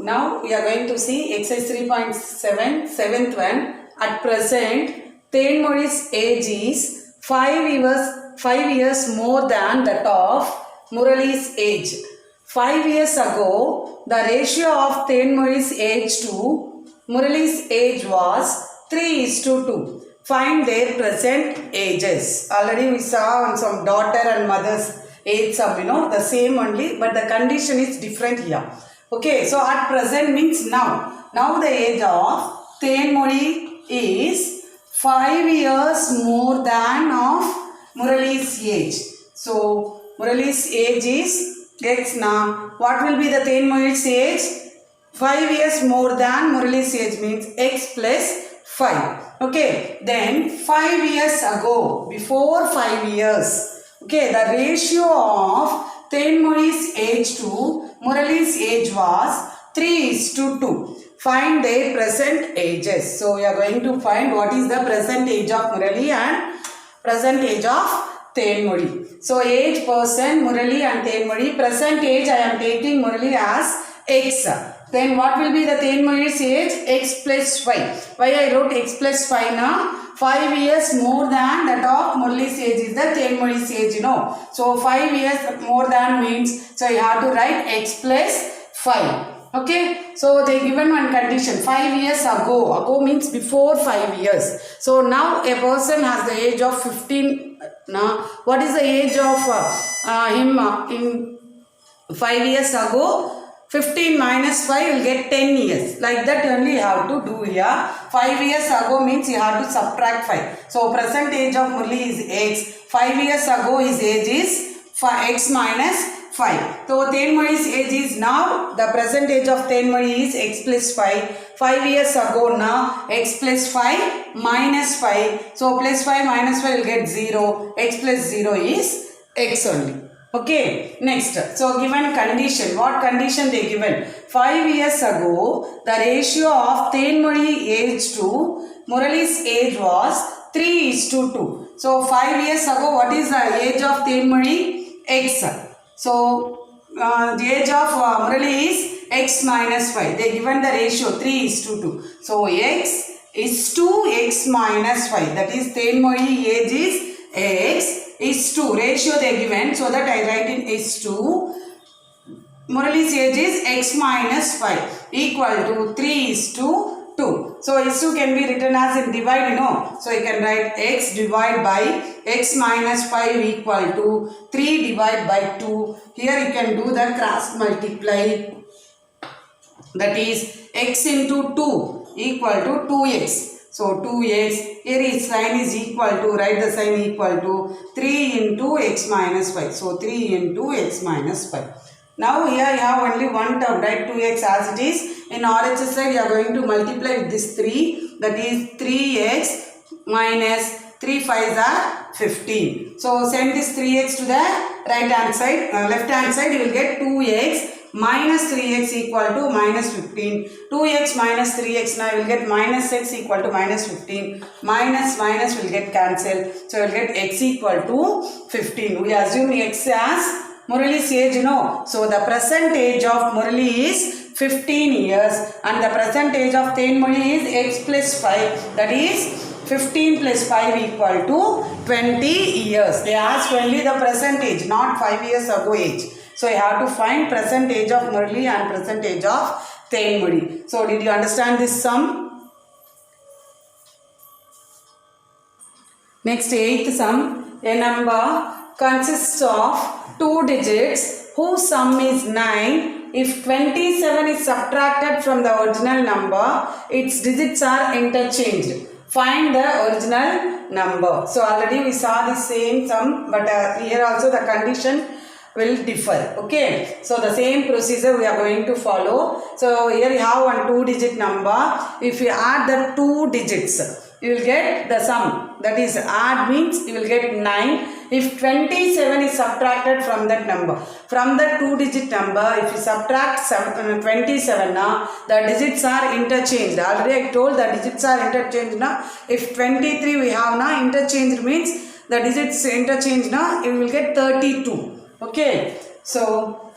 Now we are going to see exercise 3.7, seventh one. At present, Tenmozhi's age is 5 years more than that of Murali's age. 5 years ago, the ratio of Tenmozhi's age to Murali's age was 3:2. Find their present ages. Already we saw on some daughter and mother's age sum, the same only, but the condition is different here. Okay, so at present means now. Now the age of Tenmozhi is 5 years more than of Murali's age. So Murali's age is X now. What will be the Tenmozhi's age? 5 years more than Murali's age means X plus 5. Okay, then 5 years ago, before 5 years, okay, the ratio of Tenmozhi's age to Murali's age was 3:2. Find their present ages. So we are going to find what is the present age of Murali and present age of Tenmozhi. So age person Murali and Tenmozhi. Present age I am taking Murali as X. Then what will be the Tenmozhi's age? X plus 5. Why I wrote X plus 5 now? 5 years more than that of Murali's age is the Tenmozhi's age, So 5 years more than means, so you have to write X plus 5. Okay, so they given one condition 5 years ago. Ago means before 5 years. So now a person has the age of 15. Now, what is the age of him in 5 years ago? 15 minus 5 will get 10 years. Like that only you have to do here. 5 years ago means you have to subtract 5. So present age of Murali is X. 5 years ago his age is X minus 5. So Tenmozhi's age is now, the present age of Tenmozhi is X plus 5. 5 years ago now X plus 5 minus 5. So plus 5 minus 5 will get 0. X plus 0 is X only. Okay, next. So given condition, what condition they given? 5 years ago, the ratio of Tenmozhi age to Murali's age was 3:2. So 5 years ago, what is the age of Tenmozhi? X. So the age of Murali is X minus 5. They given the ratio 3:2. So X is to X minus 5. That is Tenmozhi age is X is to ratio they given, so that I write in is to Murali's age is X minus 5 equal to 3:2. So is to can be written as in divide, So you can write X divided by X minus 5 equal to 3 divided by 2. Here you can do the cross multiply. That is X into 2 equal to 2X. So 2x, here its sign is equal to, write the sign equal to 3 into x minus 5. So 3 into x minus 5. Now here you have only one term, write 2x as it is. In RHS side you are going to multiply with this 3. That is 3x minus 3 5s are 15. So send this 3x to the right hand side, left hand side you will get 2x. Minus 3x equal to minus 15. 2x minus 3x now will get minus x equal to minus 15. Minus will get cancelled. So we will get x equal to 15. We assume x as Murali's age, So the present age of Murali is 15 years and the present age of Tenmozhi is x plus 5. That is 15 plus 5 equal to 20 years. They ask only the present age, not 5 years ago age. So you have to find present age of Murali and present age of Tenmozhi. So did you understand this sum? Next, eighth sum. A number consists of 2 digits whose sum is 9. If 27 is subtracted from the original number, its digits are interchanged. Find the original number. So already we saw the same sum, but here also the condition will differ. Okay, so the same procedure we are going to follow. So here you have one 2-digit number. If you add the 2 digits, you will get the sum. That is, add means you will get 9. If 27 is subtracted from that number, from the 2-digit number, if you subtract 27 now, the digits are interchanged. Already I told the digits are interchanged now. If 23 we have now, interchanged means the digits interchanged now, you will get 32. Okay, so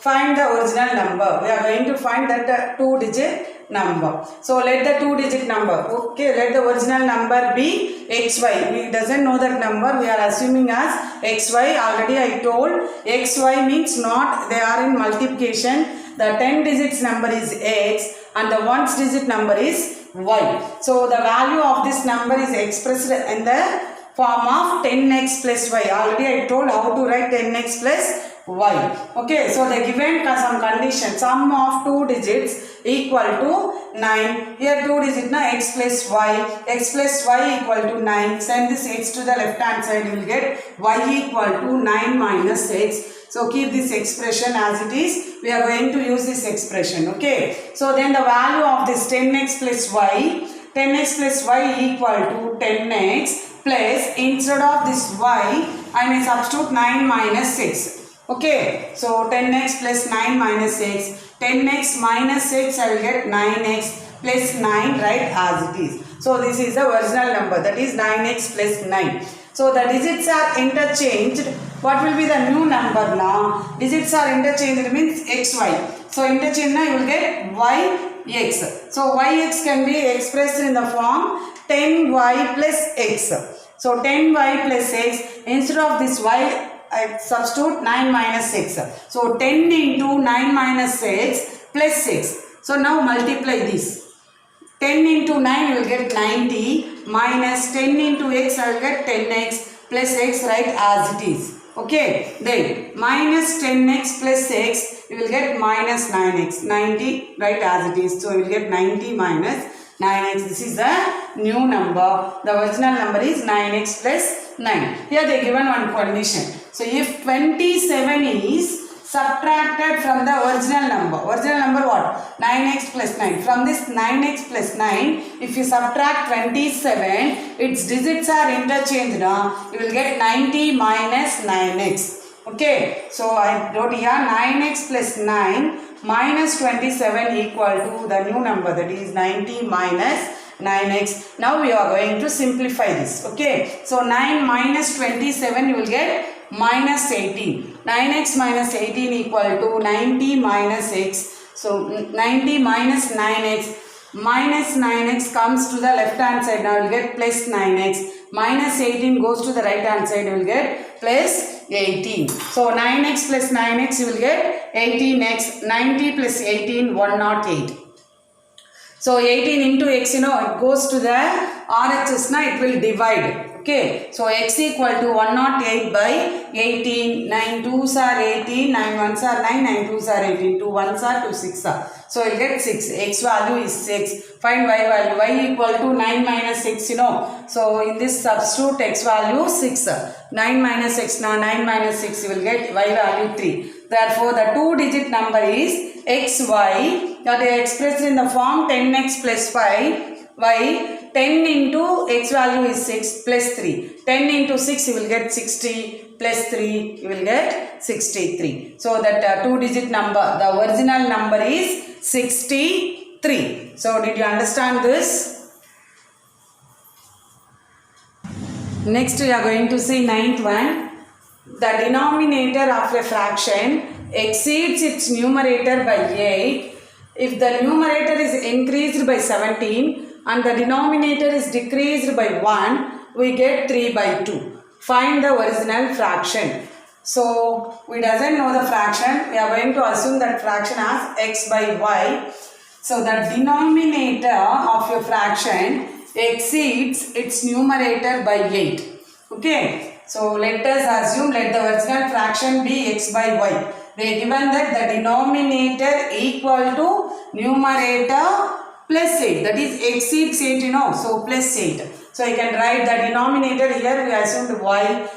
find the original number. We are going to find that 2-digit number. So let the 2-digit number, okay, let the original number be xy. We doesn't know that number. We are assuming as xy. Already I told xy means not, they are in multiplication. The 10 digits number is x and the 1 digit number is y. So the value of this number is expressed in the form of 10x plus y. Already I told how to write 10x plus y. Okay, so they given some condition. Sum of 2 digits equal to 9. Here 2 digit na x plus y. X plus y equal to 9. Send this x to the left hand side. You will get y equal to 9 minus x. So keep this expression as it is. We are going to use this expression. Okay. So then the value of this 10x plus y. 10x plus y equal to 10x plus, instead of this y, I may substitute 9 minus 6. Okay. So 10x plus 9 minus 6. 10x minus 6, I will get 9x plus 9, right, as it is. So this is the original number, that is 9x plus 9. So the digits are interchanged. What will be the new number now? Digits are interchanged means xy. So interchange now you will get yx. So yx can be expressed in the form 10y plus x. So 10y plus x, instead of this y I substitute 9 minus 6. So 10 into 9 minus 6 plus 6. So now multiply this. 10 into 9 you will get 90 minus 10 into x I will get 10x plus x, right, as it is. Okay, then minus 10x plus x you will get minus 9x, 90, right, as it is. So you will get 90 minus 9x. This is the new number. The original number is 9x plus 9. Here they given one condition. So if 27 is subtracted from the original number what? 9x plus 9. From this 9x plus 9, if you subtract 27, its digits are interchanged. You will get 90 minus 9x. Okay, so I wrote here 9x plus 9 minus 27 equal to the new number, that is 90 minus 9x. Now we are going to simplify this. Okay, so 9 minus 27 you will get minus 18. 9x minus 18 equal to 90 minus x. So 90 minus 9x. Minus 9x comes to the left hand side. Now you will get plus 9x. Minus 18 goes to the right hand side. You will get plus 18. So 9x plus 9x you will get 18x. 90 plus 18, 108. So 18 into x, it goes to the RHS, it will divide. Okay, so x equal to 108 by 18. 9 2s are 18, 9 1s are 9, 9 2s are 18, 2 1s are 2 6 are. So you get 6. X value is 6. Find y value. Y equal to 9 minus 6, So in this substitute x value 6. 9 minus 6, now 9 minus 6 you will get y value 3. Therefore the 2-digit number is xy, that is expressed in the form 10x plus 5 y. 10 into x value is 6 plus 3. 10 into 6 you will get 60 plus 3 you will get 63. So that 2-digit number, the original number is 63. So did you understand this? Next we are going to see 9th one. The denominator of a fraction exceeds its numerator by 8 if the numerator is increased by 17 and the denominator is decreased by 1, we get 3 by 2. Find the original fraction. So we doesn't know the fraction. We are going to assume that fraction as x by y. So the denominator of your fraction exceeds its numerator by 8. Okay. So let us assume, let the original fraction be x by y. They given that the denominator equal to numerator plus 8, that is exceeds 8, so plus 8. So you can write the denominator here, we assumed y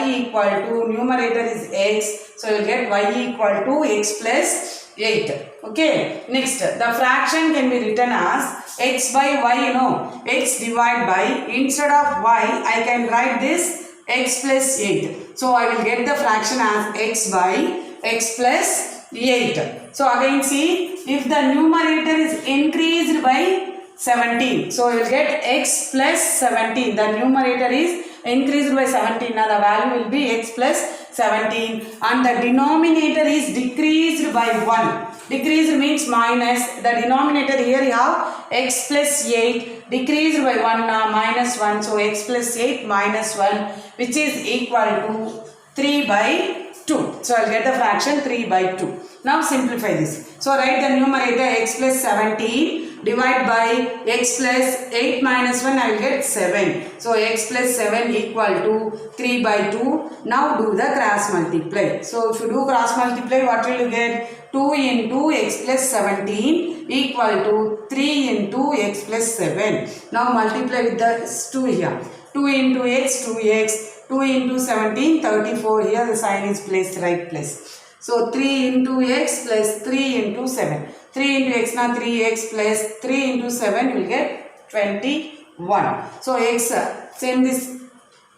equal to numerator is x, so you get y equal to x plus 8. Okay, next the fraction can be written as x by y, x divided by, instead of y I can write this x plus 8. So I will get the fraction as x by x plus 8. So again see, if the numerator is increased by 17, so you will get x plus 17. The numerator is increased by 17. Now the value will be x plus 17 and the denominator is decreased by 1. Decreased means minus. The denominator here you have x plus 8 decreased by 1 minus 1. So x plus 8 minus 1 which is equal to 3 by 2. So I will get the fraction 3 by 2. Now simplify this. So write the numerator x plus 17 divide by x plus 8 minus 1 I will get 7. So x plus 7 equal to 3 by 2. Now do the cross multiply. So if you do cross multiply, what will you get? 2 into x plus 17 equal to 3 into x plus 7. Now multiply with the 2 here. 2 into x, 2x. 2 into 17, 34. Here the sign is placed right place. So 3 into x plus 3 into 7. 3 into x now 3x plus 3 into 7 you will get 21. So x, send this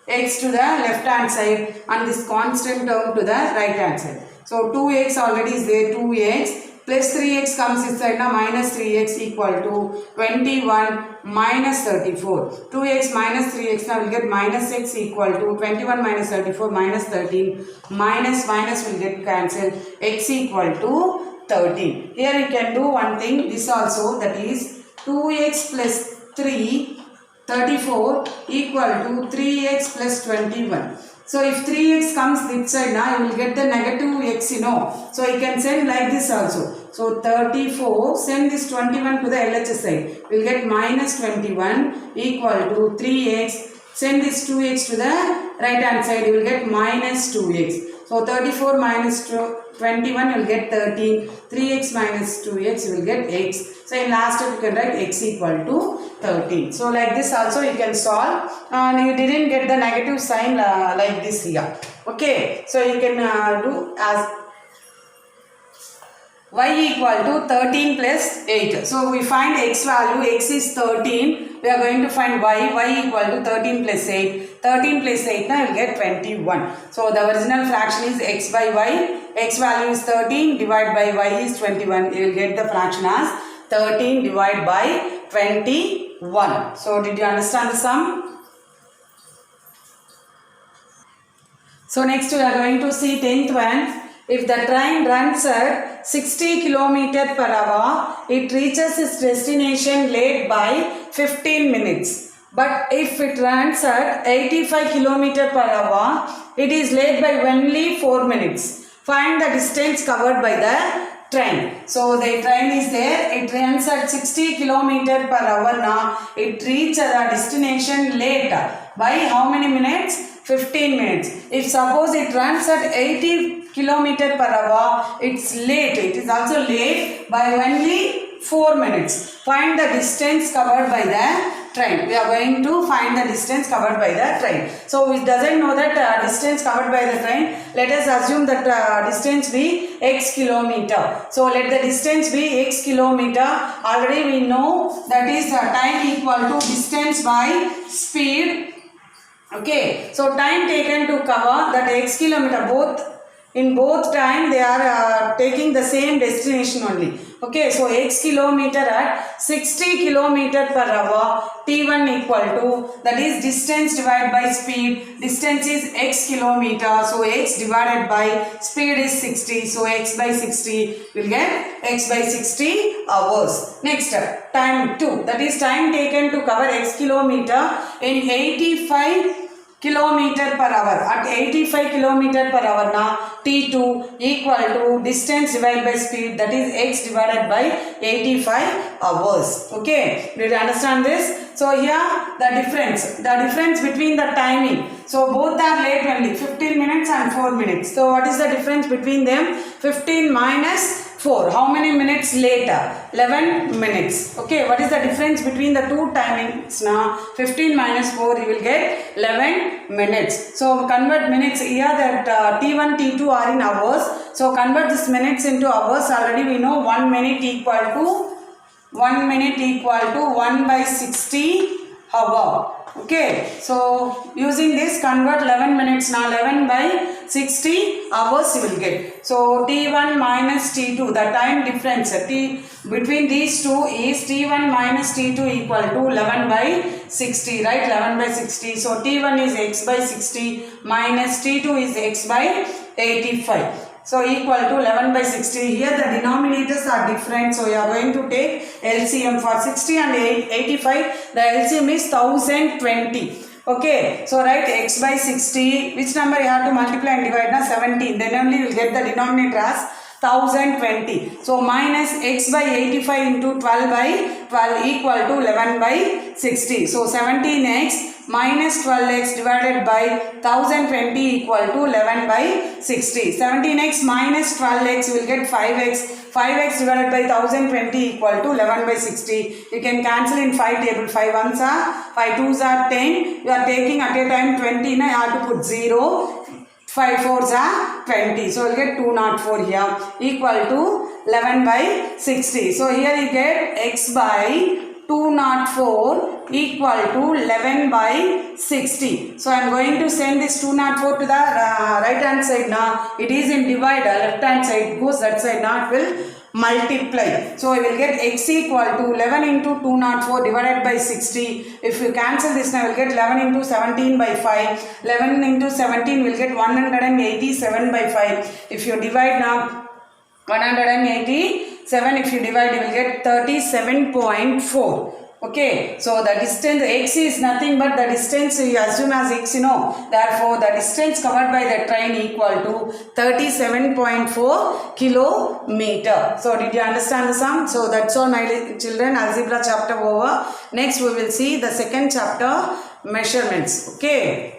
x to the left hand side and this constant term to the right hand side. So 2x already is there, 2x plus 3x comes inside now, minus 3x equal to 21 minus 34. 2x minus 3x now will get minus x equal to 21 minus 34 minus 13 minus will get cancelled, x equal to 13. Here you can do one thing, this also, that is 2x plus 3 34 equal to 3x plus 21. So if 3x comes this side now, you will get the negative x, you know. So you can send like this also. So 34, send this 21 to the LHS side. We will get minus 21 equal to 3x. Send this 2x to the right hand side. You will get minus 2x. So 34 minus 21 you will get 13. 3x minus 2x you will get x. So in last step you can write x equal to 13. So like this also you can solve. And you didn't get the negative sign like this here. Okay. So you can do as y equal to 13 plus 8. So we find x value, x is 13. We are going to find y equal to 13 plus 8. 13 plus 8 now you will get 21. So the original fraction is x by y. X value is 13 divided by y is 21. You will get the fraction as 13 divided by 21. So did you understand the sum? So next we are going to see 10th one. If the train runs at 60 km per hour, it reaches its destination late by 15 minutes. But if it runs at 85 km per hour, it is late by only 4 minutes. Find the distance covered by the train. So the train is there, it runs at 60 km per hour now, it reaches the destination late by how many minutes? 15 minutes. If suppose it runs at 80 km per hour, it's late, it is also late by only 4 minutes. Find the distance covered by the train. We are going to find the distance covered by the train. So it doesn't know that distance covered by the train. Let us assume that distance be x kilometer. So let the distance be x kilometer. Already we know that is time equal to distance by speed. Okay. So time taken to cover that x kilometer, in both time they are taking the same destination only. Okay, so x kilometer at 60 km per hour, T1 equal to, that is distance divided by speed. Distance is x kilometer, so x divided by speed is 60. So x by 60 will get x by 60 hours. Next time 2, that is time taken to cover x kilometer in 85 km per hour. At 85 km per hour now, T2 equal to distance divided by speed, that is x divided by 85 hours. Okay, did you understand this? So here the difference between the timing. So both are late only, 15 minutes and 4 minutes. So what is the difference between them? 15 minus 4. How many minutes later? 11 minutes. Okay, what is the difference between the two timings now? 15 minus 4, you will get 11 minutes. So convert minutes here, that T1, T2 are in hours. So convert this minutes into hours. Already we know 1 minute equal to 1 by 60 hour. Okay, so using this convert 11 minutes now, 11 by 60 hours you will get. So T1 minus T2, the time difference T between these two is T1 minus T2 equal to 11 by 60, right? 11 by 60. So T1 is x by 60 minus T2 is x by 85. So equal to 11 by 60. Here the denominators are different. So you are going to take LCM for 60 and 85. The LCM is 1020. Okay. So write x by 60. Which number you have to multiply and divide? Na 17. Then only you will get the denominator as 1020. So minus x by 85 into 12 by 12 equal to 11 by 60. So 17x minus 12x divided by 1020 equal to 11 by 60. 17x minus 12x you will get 5x. 5x divided by 1020 equal to 11 by 60. You can cancel in 5 table. 5 ones are, 5 twos are 10. You are taking at a time 20. Now you have to put 0. 5 fours are 20. So you will get 204 here equal to 11 by 60. So here you get x by 204 equal to 11 by 60. So I am going to send this 204 to the right hand side now. It is in divider, left hand side goes that side now, it will multiply. So I will get x equal to 11 into 204 divided by 60. If you cancel this now, I will get 11 into 17 by 5. 11 into 17 will get 187 by 5. If you divide now, 187, if you divide, you will get 37.4. Okay, so the distance x is nothing but the distance you assume as x, you know. Therefore, the distance covered by the train equal to 37.4 kilometer. So, did you understand the sum? So, that's all my children. Algebra chapter over. Next, we will see the second chapter, measurements. Okay.